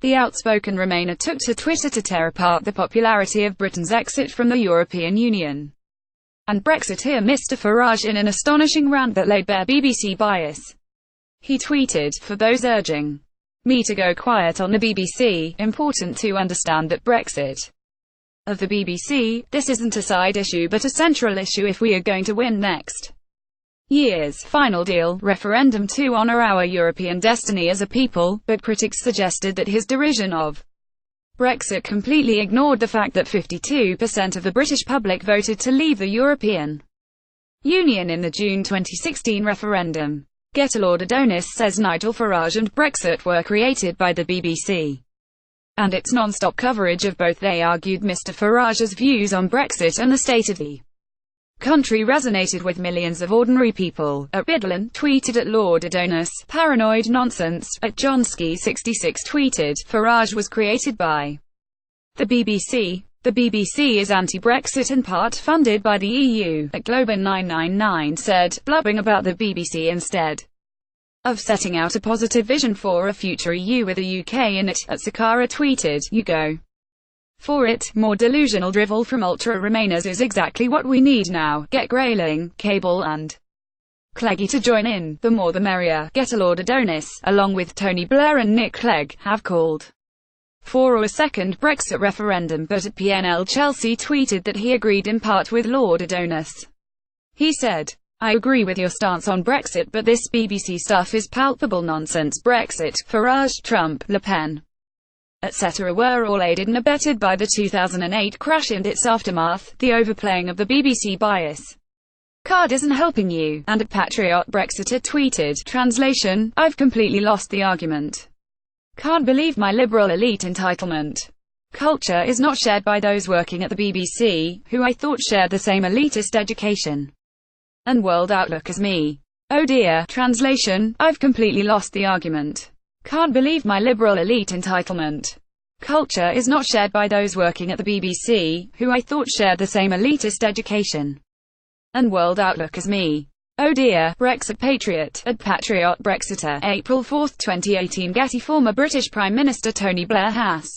The outspoken Remainer took to Twitter to tear apart the popularity of Britain's exit from the European Union and Brexiteer Mr. Farage in an astonishing rant that laid bare BBC bias. He tweeted, "For those urging me to go quiet on the BBC, important to understand that Brexit of the BBC, this isn't a side issue but a central issue if we are going to win next year's final deal referendum to honour our European destiny as a people," but critics suggested that his derision of Brexit completely ignored the fact that 52% of the British public voted to leave the European Union in the June 2016 referendum. Lord Adonis says Nigel Farage and Brexit were created by the BBC and its non-stop coverage of both. They argued Mr. Farage's views on Brexit and the state of the country resonated with millions of ordinary people. Bidlan tweeted at Lord Adonis, "Paranoid nonsense." Johnski66 tweeted, "Farage was created by the BBC. The BBC is anti-Brexit and part funded by the EU." Globan999 said, "Blubbing about the BBC instead of setting out a positive vision for a future EU with the UK in it." Sakara tweeted, "You go for it. More delusional drivel from ultra-Remainers is exactly what we need now. Get Grayling, Cable and Clegg to join in. The more the merrier." Lord Adonis, along with Tony Blair and Nick Clegg, have called for a second Brexit referendum, but PNL Chelsea tweeted that he agreed in part with Lord Adonis. He said, "I agree with your stance on Brexit, but this BBC stuff is palpable nonsense. Brexit, Farage, Trump, Le Pen, etc. were all aided and abetted by the 2008 crash and its aftermath. The overplaying of the BBC bias card isn't helping you." And Patriot Brexiter tweeted, translation, "I've completely lost the argument. Can't believe my liberal elite entitlement culture is not shared by those working at the BBC, who I thought shared the same elitist education and world outlook as me. Oh dear." Translation, "I've completely lost the argument. Can't believe my liberal elite entitlement culture is not shared by those working at the BBC, who I thought shared the same elitist education and world outlook as me. Oh dear." Brexit Patriot at Patriot Brexiter, April 4, 2018. Getty. Former British Prime Minister Tony Blair has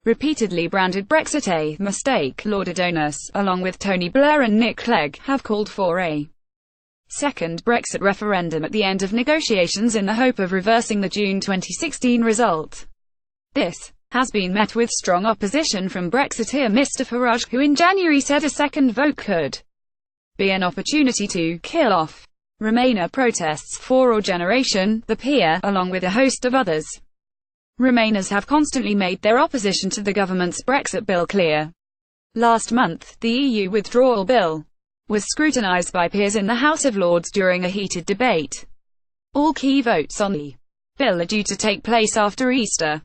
repeatedly branded Brexit a mistake. Lord Adonis, along with Tony Blair and Nick Clegg, have called for a second Brexit referendum at the end of negotiations in the hope of reversing the June 2016 result. This has been met with strong opposition from Brexiteer Mr. Farage, who in January said a second vote could be an opportunity to kill off Remainer protests for our generation. The peer, along with a host of others, Remainers have constantly made their opposition to the government's Brexit bill clear. Last month, the EU withdrawal bill was scrutinised by peers in the House of Lords during a heated debate. All key votes on the bill are due to take place after Easter.